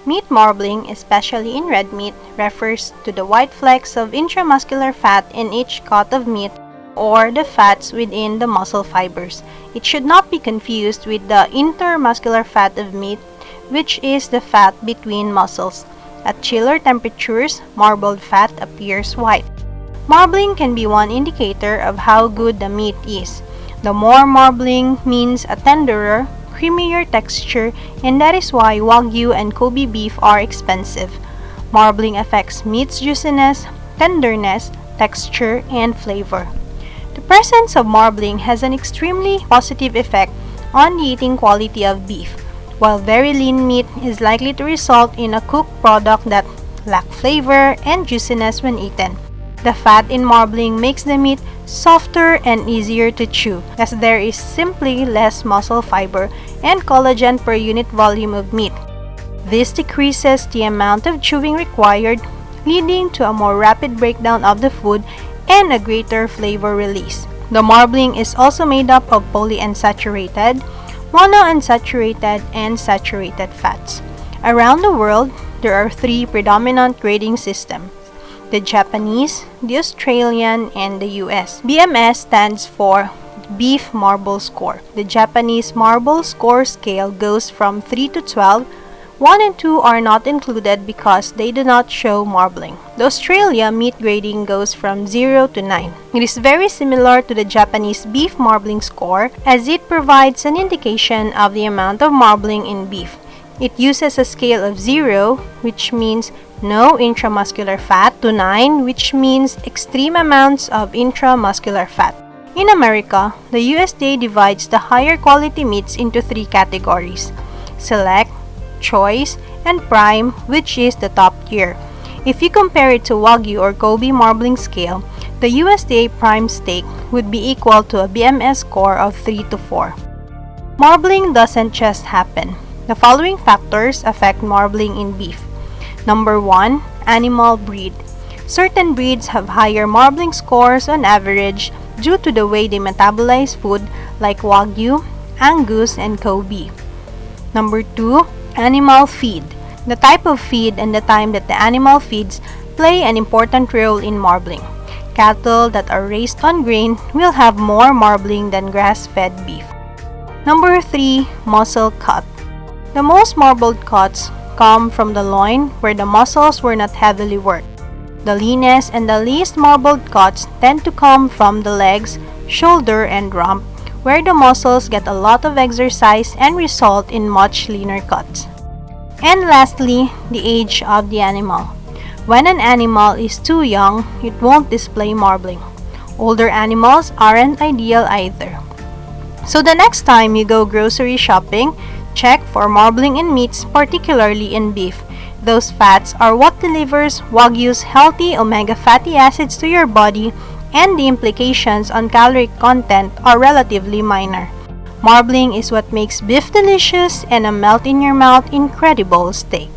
Meat marbling, especially in red meat, refers to the white flecks of intramuscular fat in each cut of meat or the fats within the muscle fibers. It should not be confused with the intermuscular fat of meat, which is the fat between muscles. At chiller temperatures, marbled fat appears white. Marbling can be one indicator of how good the meat is. The more marbling means a tenderer, creamier texture, and that is why Wagyu and Kobe beef are expensive. Marbling affects meat's juiciness, tenderness, texture, and flavor. The presence of marbling has an extremely positive effect on the eating quality of beef. While very lean meat is likely to result in a cooked product that lacks flavor and juiciness when eaten. The fat in marbling makes the meat softer and easier to chew, as there is simply less muscle fiber and collagen per unit volume of meat. This decreases the amount of chewing required, leading to a more rapid breakdown of the food and a greater flavor release. The marbling is also made up of polyunsaturated, monounsaturated, and saturated fats. Around the world, there are three predominant grading systems: the Japanese, the Australian, and the US. BMS stands for Beef Marble Score. The Japanese Marble Score scale goes from 3 to 12. 1 and 2 are not included because they do not show marbling. The Australia meat grading goes from 0 to 9. It is very similar to the Japanese beef marbling score, as it provides an indication of the amount of marbling in beef. It uses a scale of 0, which means no intramuscular fat, to 9, which means extreme amounts of intramuscular fat. In America, the USDA divides the higher quality meats into 3 categories: select, choice, and prime, which is the top tier. If you compare it to Wagyu or Kobe marbling scale, the USDA prime steak would be equal to a BMS score of 3 to 4. Marbling doesn't just happen. The following factors affect marbling in beef. Number 1, animal breed. Certain breeds have higher marbling scores on average due to the way they metabolize food, like Wagyu, Angus, and Kobe. Number 2, animal feed. The type of feed and the time that the animal feeds play an important role in marbling. Cattle that are raised on grain will have more marbling than grass-fed beef. Number 3, muscle cut. The most marbled cuts come from the loin, where the muscles were not heavily worked. The leanest and the least marbled cuts tend to come from the legs, shoulder, and rump, where the muscles get a lot of exercise and result in much leaner cuts. And lastly, the age of the animal. When an animal is too young, it won't display marbling. Older animals aren't ideal either. So the next time you go grocery shopping, check for marbling in meats, particularly in beef. Those fats are what delivers Wagyu's healthy omega fatty acids to your body, and the implications on caloric content are relatively minor. Marbling is what makes beef delicious and a melt-in-your-mouth incredible steak.